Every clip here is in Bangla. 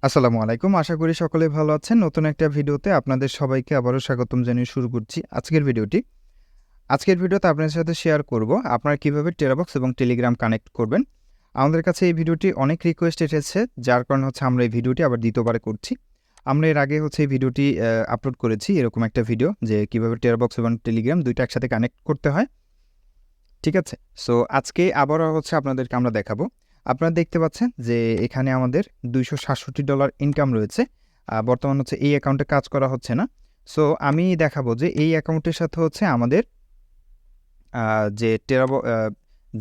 আসসালামু আলাইকুম। আশা করি সকলে ভালো আছেন। নতুন একটা ভিডিওতে আপনাদের সবাইকে আবারও স্বাগতম জানিয়ে শুরু করছি আজকের ভিডিওটি। আজকের ভিডিওতে আপনাদের সাথে শেয়ার করব আপনারা কিভাবে TeraBox এবং টেলিগ্রাম কানেক্ট করবেন। আমাদের কাছে এই ভিডিওটি অনেক রিকোয়েস্ট এসেছে, যার কারণে আমরা এই ভিডিওটি আবার দ্বিতীয়বার করছি। আমরা এর আগে এই ভিডিওটি আপলোড করেছি, এরকম একটা ভিডিও যে কিভাবে TeraBox এবং টেলিগ্রাম ২টা একসাথে কানেক্ট করতে হয়। ঠিক আছে? সো আজকে আবারও আপনাদেরকে আমরা দেখাবো। আপনারা দেখতে পাচ্ছেন যে এখানে আমাদের $267 ইনকাম রয়েছে। বর্তমান এই অ্যাকাউন্টে কাজ করা হচ্ছে না। সো আমি দেখাবো যে এই অ্যাকাউন্টের সাথে আমাদের যে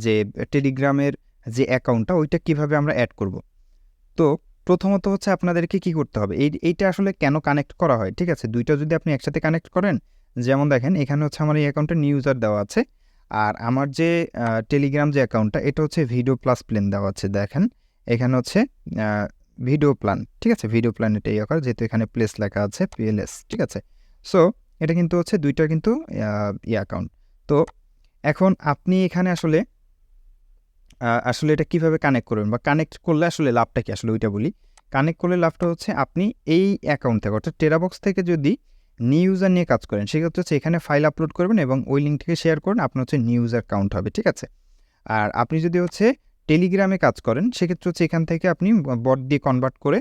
যে টেলিগ্রামের যে অ্যাকাউন্টটা ওইটা কিভাবে আমরা অ্যাড করব। তো প্রথমত আপনাদেরকে কি করতে হবে, এইটা আসলে কেন কানেক্ট করা হয়, ঠিক আছে? দুইটা যদি আপনি একসাথে কানেক্ট করেন, যেমন দেখেন এখানে আমার এই অ্যাকাউন্টে নিউ ইউজার দেওয়া আছে, আর আমার যে টেলিগ্রাম যে অ্যাকাউন্টটা এটা ভিডিও প্লাস প্ল্যান দেওয়া আছে। দেখেন এখানে ভিডিও প্ল্যান, ঠিক আছে? ভিডিও প্ল্যান এটা করা, যেহেতু এখানে প্লেস লেখা আছে PLS, ঠিক আছে? সো এটা কিন্তু দুইটা কিন্তু অ্যাকাউন্ট। তো এখন আপনি এখানে আসলে এটা কিভাবে কানেক্ট করবেন বা কানেক্ট করলে আসলে লাভটা কি, আসলে ওইটা বলি। কানেক্ট করলে লাভটা আপনি এই অ্যাকাউন্ট থেকে অর্থাৎ TeraBox থেকে যদি নিউ ইউজার নিয়ে কাজ করেন, সেক্ষেত্রে এখানে ফাইল আপলোড করবেন এবং ওই লিঙ্ক থেকে শেয়ার করুন, আপনার নিউ ইউজার কাউন্ট হবে, ঠিক আছে? আর আপনি যদি টেলিগ্রামে কাজ করেন, সেক্ষেত্রে এখান থেকে আপনি বট দিয়ে কনভার্ট করে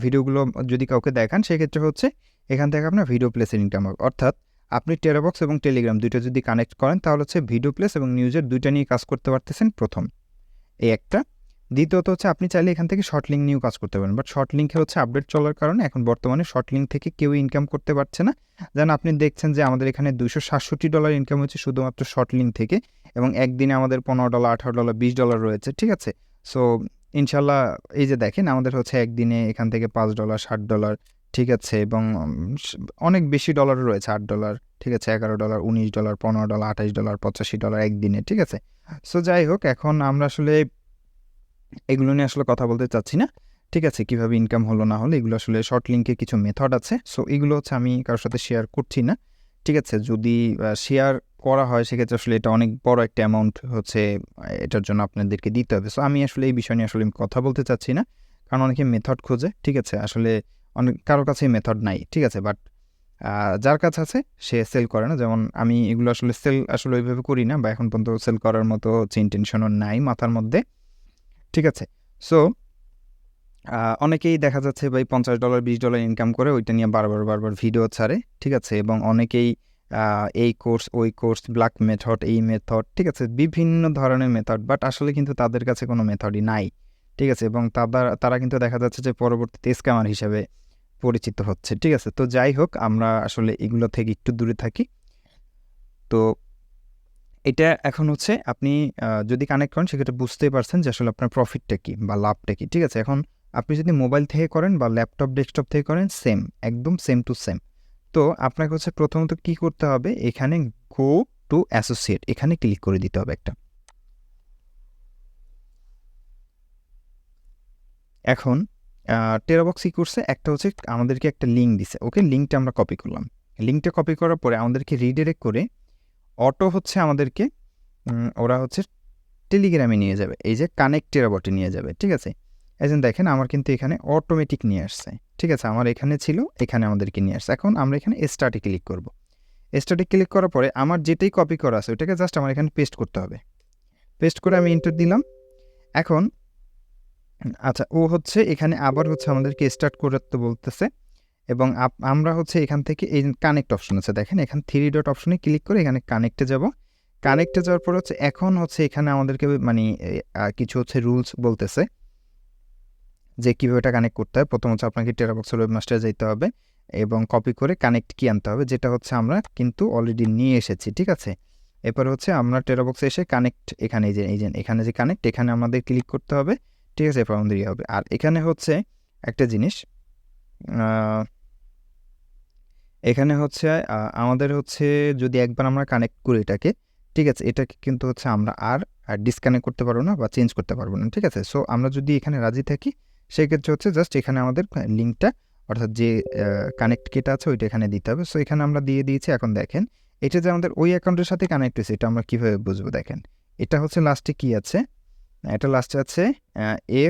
ভিডিওগুলো যদি কাউকে দেখান, সেক্ষেত্রে এখান থেকে আপনার ভিডিও প্লেসের ইনকাম হবে। অর্থাৎ আপনি TeraBox এবং টেলিগ্রাম দুইটা যদি কানেক্ট করেন, তাহলে ভিডিও প্লেস এবং নিউজের দুইটা নিয়ে কাজ করতে পারতেছেন প্রথম, এই একটা। দ্বিতীয়ত আপনি চাইলে এখান থেকে শর্ট লিঙ্ক নিয়েও কাজ করতে পারেন, বাট শর্ট লিঙ্কে আপডেট চলার কারণে এখন বর্তমানে শর্ট লিঙ্ক থেকে কেউ ইনকাম করতে পারছে না। যেন আপনি দেখছেন যে আমাদের এখানে $267 ইনকাম হচ্ছে শুধুমাত্র শর্ট লিঙ্ক থেকে, এবং একদিনে আমাদের $15, $18, $20 রয়েছে, ঠিক আছে? সো ইনশাল্লাহ এই যে দেখেন আমাদের একদিনে এখান থেকে $5, $60, ঠিক আছে? এবং অনেক বেশি ডলার রয়েছে, $8, ঠিক আছে? $11, $19, $15, $28, $85 একদিনে, ঠিক আছে? সো যাই হোক, এখন আমরা এগুলো নিয়ে কথা বলতে চাচ্ছি না, ঠিক আছে? কিভাবে ইনকাম হলো না হলো এগুলো শর্ট লিঙ্কের কিছু মেথড আছে। সো এগুলো আমি কারোর সাথে শেয়ার করছি না, ঠিক আছে? যদি শেয়ার করা হয়, সেক্ষেত্রে এটা অনেক বড় একটা অ্যামাউন্ট এটার জন্য আপনাদেরকে দিতে হবে। সো আমি এই বিষয় নিয়ে কথা বলতে চাচ্ছি না, কারণ অনেকে মেথড খোঁজে, ঠিক আছে? অনেক কারোর কাছেই মেথড নাই, ঠিক আছে? বাট যার কাছে আছে সে সেল করে না। যেমন আমি এগুলো সেল ওইভাবে করি না, বা এখন পর্যন্ত সেল করার মতো ইন্টেনশনও নাই মাথার মধ্যে, ঠিক আছে? সো অনেকেই দেখা যাচ্ছে ভাই $50, $20 ইনকাম করে ওইটা নিয়ে বারবার ভিডিও ছাড়ে, ঠিক আছে? এবং অনেকেই এই কোর্স, ওই কোর্স, ব্ল্যাক মেথড, এই মেথড, ঠিক আছে? বিভিন্ন ধরনের মেথড, বাট আসলে কিন্তু তাদের কাছে কোনো মেথডই নাই, ঠিক আছে? এবং তারা কিন্তু দেখা যাচ্ছে যে পরবর্তীতে স্ক্যামার হিসেবে পরিচিত হচ্ছে, ঠিক আছে? তো যাই হোক, আমরা এগুলো থেকে একটু দূরে থাকি। তো এটা এখন আপনি যদি কানেক্ট করেন, সেক্ষেত্রে বুঝতেই পারছেন যে আসলে আপনার প্রফিটটা কী বা লাভটা কী, ঠিক আছে? এখন আপনি যদি মোবাইল থেকে করেন বা ল্যাপটপ, ডেস্কটপ থেকে করেন, সেম, একদম সেম টু সেম। তো আপনাকে প্রথমত কী করতে হবে, এখানে গো টু অ্যাসোসিয়েট, এখানে ক্লিক করে দিতে হবে একটা। এখন TeraBox কী করছে, একটা আমাদেরকে একটা লিঙ্ক দিছে, ওকে? লিঙ্কটা আমরা কপি করলাম। লিঙ্কটা কপি করার পরে আমাদেরকে রিডিরেক্ট করে অটো আমাদেরকে ওরা টেলিগ্রামে নিয়ে যাবে, এই যে কানেক্ট TeraBox-এ নিয়ে যাবে, ঠিক আছে? এই যে দেখেন আমার কিন্তু এখানে অটোমেটিক নিয়ে আসছে, ঠিক আছে? আমার এখানে ছিল, এখানে আমাদেরকে নিয়ে আসছে। এখন আমরা এখানে স্টার্টে ক্লিক করব। স্টার্টে ক্লিক করার পরে আমার যেটাই কপি করা আছে ওইটাকে জাস্ট আমার এখানে পেস্ট করতে হবে। পেস্ট করে আমি এন্টার দিলাম। এখন আচ্ছা, ও এখানে আবার আমাদেরকে স্টার্ট করতে বলতেছে, এবং আমরা এখান থেকে এই কানেক্ট অপশন আছে, দেখেন এখানে 3 ডট অপশনে ক্লিক করে এখানে কানেক্টে যাব। কানেক্টে যাওয়ার পর এখন এখানে আমাদেরকে মানে কিছু রুলস বলতেছে যে কীভাবে এটা কানেক্ট করতে হয়। প্রথম আপনাকে TeraBox-এর ওয়েবমাস্টারে যেতে হবে এবং কপি করে কানেক্ট কি আনতে হবে, যেটা আমরা কিন্তু অলরেডি নিয়ে এসেছি, ঠিক আছে? এরপর আমরা TeraBox-এ এসে কানেক্ট, এখানে এখানে যে কানেক্ট, এখানে আমাদের ক্লিক করতে হবে, ঠিক আছে? এরপর আমাদের হবে। আর এখানে একটা জিনিস, এখানে আমাদের যদি একবার আমরা কানেক্ট করি এটাকে, ঠিক আছে? এটাকে কিন্তু আমরা আর ডিসকানেক্ট করতে পারবো না বা চেঞ্জ করতে পারবো না, ঠিক আছে? সো আমরা যদি এখানে রাজি থাকি, সেক্ষেত্রে জাস্ট এখানে আমাদের লিঙ্কটা, অর্থাৎ যে কানেক্ট কিটা আছে ওইটা এখানে দিতে হবে। সো এখানে আমরা দিয়ে দিয়েছি। এখন দেখেন এটা যে আমাদের ওই অ্যাকাউন্টের সাথে কানেক্ট হয়েছে, এটা আমরা কীভাবে বুঝবো? দেখেন এটা লাস্টে কী আছে, এটা লাস্টে আছে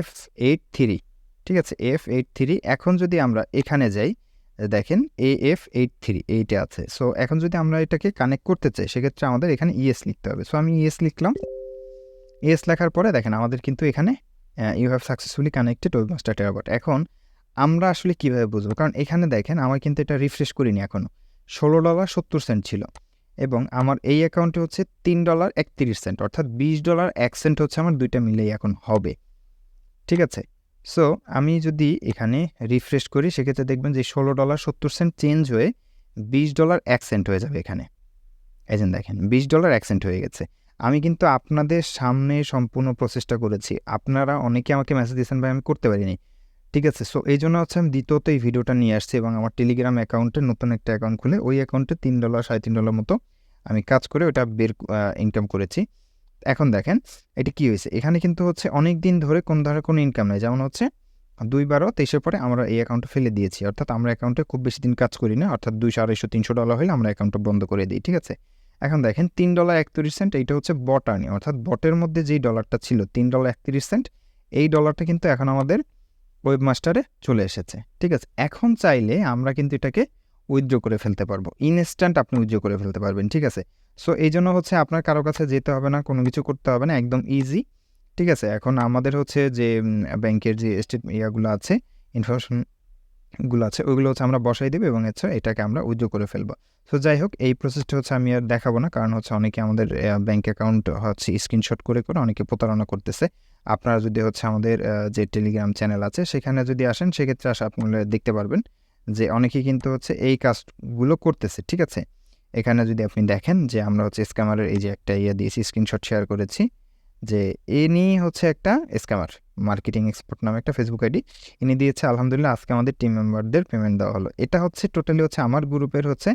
F83, ঠিক আছে, AF83। এখন যদি আমরা এখানে যাই, দেখেন AF83 এইটা আছে। সো এখন যদি আমরা এটাকে কানেক্ট করতে চাই সেক্ষেত্রে আমাদের এখানে ইএস লিখতে হবে। সো আমি ইএস লিখলাম। ইএস লেখার পরে দেখেন আমাদের কিন্তু এখানে you have successfully connected webmaster Terabot. এখন আমরা আসলে কীভাবে বুঝবো, কারণ এখানে দেখেন আমার কিন্তু এটা রিফ্রেশ করিনি এখনও, $16.70 ছিল এবং আমার এই অ্যাকাউন্টে হচ্ছে $3.31, অর্থাৎ $20.01 হচ্ছে আমার দুইটা মিলেই এখন হবে। ঠিক আছে, সো আমি যদি এখানে রিফ্রেশ করি সেক্ষেত্রে দেখবেন যে $16.70 চেঞ্জ হয়ে $20.01 হয়ে যাবে এখানে। এই যে দেখেন $20.01 হয়ে গেছে। আমি কিন্তু আপনাদের সামনে সম্পূর্ণ প্রসেসটা করেছি, আপনারা অনেকে আমাকে মেসেজ দিয়েছেন ভাই আমি করতে পারিনি। ঠিক আছে, সো এই জন্য হচ্ছে আমি দ্বিতীয়ত এই ভিডিওটা নিয়ে আসছি এবং আমার টেলিগ্রাম অ্যাকাউন্টে নতুন একটা অ্যাকাউন্ট খুলে ওই অ্যাকাউন্টে $3 $3.5 মতো আমি কাজ করে ওটা ইনকাম করেছি। এখন দেখেন এটা কি হয়েছে, এখানে কিন্তু হচ্ছে অনেক দিন ধরে কোন ধরনের কোনো ইনকাম নেই, যেমন হচ্ছে 2/12/23 পরে আমরা এই অ্যাকাউন্টে ফেলে দিয়েছি, অর্থাৎ আমরা অ্যাকাউন্টে খুব বেশি দিন কাজ করি না, অর্থাৎ $200, $250, $300 হলে আমরা অ্যাকাউন্টটা বন্ধ করে দিই। ঠিক আছে, এখন দেখেন $3.31 এইটা হচ্ছে বট আর্নিং, অর্থাৎ বটের মধ্যে যেই ডলারটা ছিল $3.31 এই ডলারটা কিন্তু এখন আমাদের ওয়েবমাস্টারে চলে এসেছে। ঠিক আছে, এখন চাইলে আমরা কিন্তু এটাকে উইথড্র করে ফেলতে পারবো, ইনস্ট্যান্ট আপনি উইথড্র করে ফেলতে পারবেন। ঠিক আছে, সো এই জন্য হচ্ছে আপনার কারো কাছে যেতে হবে না, কোনো কিছু করতে হবে না, একদম ইজি। ঠিক আছে, এখন আমাদের হচ্ছে যে ব্যাংকের যে ইয়াগুলো আছে, ইনফরমেশনগুলো আছে, ওইগুলো হচ্ছে আমরা বসাই দেবো এবং হচ্ছে এটাকে আমরা উইথড্র করে ফেলবো। সো যাই হোক, এই প্রসেসটা হচ্ছে আমি আর দেখাবো না, কারণ হচ্ছে অনেকে আমাদের ব্যাংক অ্যাকাউন্ট হচ্ছে স্ক্রিনশট করে অনেকে প্রতারণা করতেছে। আপনারা যদি হচ্ছে আমাদের যে টেলিগ্রাম চ্যানেল আছে সেখানে যদি আসেন সেক্ষেত্রে আপনারা দেখতে পারবেন যে অনেকেই কিন্তু হচ্ছে এই কাজগুলো করতেছে। ঠিক আছে, এখানে যদি আপনি দেখেন যে আমরা হচ্ছে স্ক্যামারের এই যে একটা দিয়েছি, স্ক্রিনশট শেয়ার করেছি যে ইনি হচ্ছে একটা স্ক্যামার, মার্কেটিং এক্সপার্ট নামে একটা ফেসবুক আইডি ইনি দিয়েছে। আলহামদুলিল্লাহ আজকে আমাদের টিম মেম্বারদের পেমেন্ট দেওয়া হলো। এটা হচ্ছে টোটালি হচ্ছে আমার গ্রুপের হচ্ছে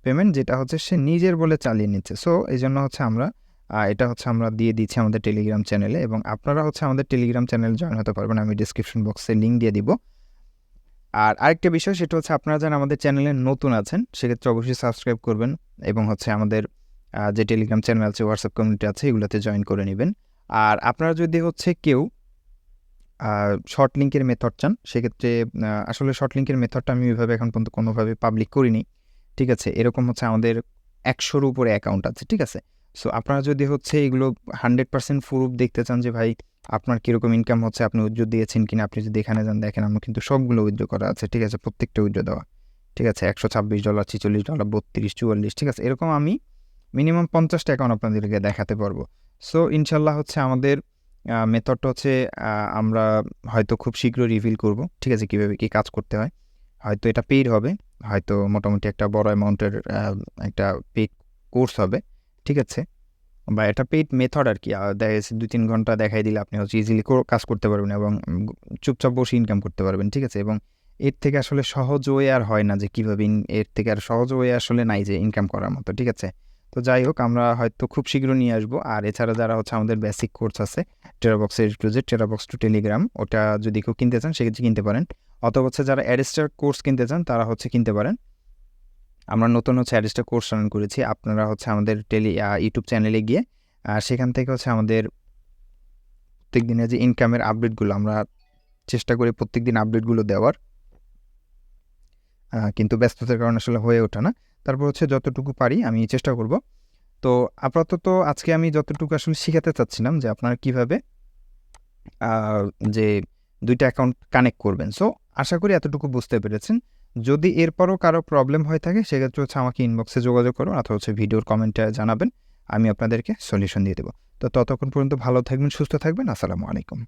পেমেন্ট, যেটা হচ্ছে সে নিজের বলে চালিয়ে নিচ্ছে। সো এই জন্য হচ্ছে আমরা এটা হচ্ছে আমরা দিয়ে দিচ্ছি আমাদের টেলিগ্রাম চ্যানেলে এবং আপনারা হচ্ছে আমাদের টেলিগ্রাম চ্যানেলে জয়েন হতে পারবেন, আমি ডিসক্রিপশন বক্সে লিঙ্ক দিয়ে দিব। আর আরেকটা বিষয় সেটা হচ্ছে আপনারা যারা আমাদের চ্যানেলে নতুন আছেন সেক্ষেত্রে অবশ্যই সাবস্ক্রাইব করবেন এবং হচ্ছে আমাদের যে টেলিগ্রাম চ্যানেল আছে, হোয়াটসঅ্যাপ কমিউনিটি আছে, এগুলোতে জয়েন করে নেবেন। আর আপনারা যদি হচ্ছে কেউ শর্ট লিঙ্কের মেথড চান সেক্ষেত্রে আসলে শর্ট লিঙ্কের মেথডটা আমি ওইভাবে এখন পর্যন্ত কোনোভাবে পাবলিক করিনি। ঠিক আছে, এরকম হচ্ছে আমাদের 100-র উপরে অ্যাকাউন্ট আছে। ঠিক আছে, সো আপনারা যদি হচ্ছে এগুলো 100% প্রুফ দেখতে চান যে ভাই আপনার কীরকম ইনকাম হচ্ছে, আপনি উইথড্র দিয়েছেন কিনা, আপনি যদি এখানে যান দেখেন আমরা কিন্তু সবগুলো উইথড্র করা আছে। ঠিক আছে, প্রত্যেকটা উইথড্র দেওয়া। ঠিক আছে, $126, $46, $32, $44। ঠিক আছে, এরকম আমি মিনিমাম 50টা অ্যাকাউন্ট আপনাদেরকে দেখাতে পারবো। সো ইনশাল্লাহ হচ্ছে আমাদের মেথডটা হচ্ছে আমরা হয়তো খুব শীঘ্র রিভিল করব। ঠিক আছে, কীভাবে কী কাজ করতে হয়, হয়তো এটা পেইড হবে, হয়তো মোটামুটি একটা বড় অ্যামাউন্টের একটা পেইড কোর্স হবে। ঠিক আছে, বা এটা পেইড মেথড আর কি, দেখা গেছে 2-3 ঘন্টা দেখাই দিলে আপনি হচ্ছে ইজিলি কাজ করতে পারবেন এবং চুপচাপ বসে ইনকাম করতে পারবেন। ঠিক আছে, এবং এর থেকে আসলে সহজ ওয়ে আর হয় না যে কীভাবে, এর থেকে আর সহজ ওয়ে আসলে নাই যে ইনকাম করার মতো। ঠিক আছে, তো যাই হোক আমরা হয়তো খুব শীঘ্র নিয়ে আসবো। আর এছাড়া যারা হচ্ছে আমাদের বেসিক কোর্স আছে টেরাবক্সের টু টেরাবক্স টু টেলিগ্রাম, ওটা যদি কেউ কিনতে চান সেক্ষেত্রে কিনতে পারেন, অথবা হচ্ছে যারা অ্যাডস্টার কোর্স কিনতে চান তারা হচ্ছে কিনতে পারেন। আমরা নতুন হচ্ছে অ্যাডস্টার কোর্স রান করেছি, আপনারা হচ্ছে আমাদের ইউটিউব চ্যানেলে গিয়ে সেখান থেকে হচ্ছে আমাদের প্রত্যেক দিনের যে ইনকামের আপডেটগুলো আমরা চেষ্টা করি প্রত্যেক দিন আপডেটগুলো দেওয়ার, কিন্তু ব্যস্ততার কারণে আসলে হয়ে ওঠে না। তারপর হচ্ছে যতটুকু পারি আমি চেষ্টা করব। তো আপাতত আজকে আমি যতটুকু আসলে শিখাতে চাচ্ছিলাম যে আপনারা কীভাবে যে 2টা অ্যাকাউন্ট কানেক্ট করবেন। সো আশা করি এতটুকু বুঝতে পেরেছেন। যদি এরপরও কারো প্রবলেম হয়ে থাকে সেক্ষেত্রে হচ্ছে আমাকে ইনবক্সে যোগাযোগ করুন অথবা হচ্ছে ভিডিওর কমেন্টে জানাবেন, আমি আপনাদেরকে সলিউশন দিয়ে দেবো। তো ততক্ষণ পর্যন্ত ভালো থাকবেন, সুস্থ থাকবেন। আসসালামু আলাইকুম।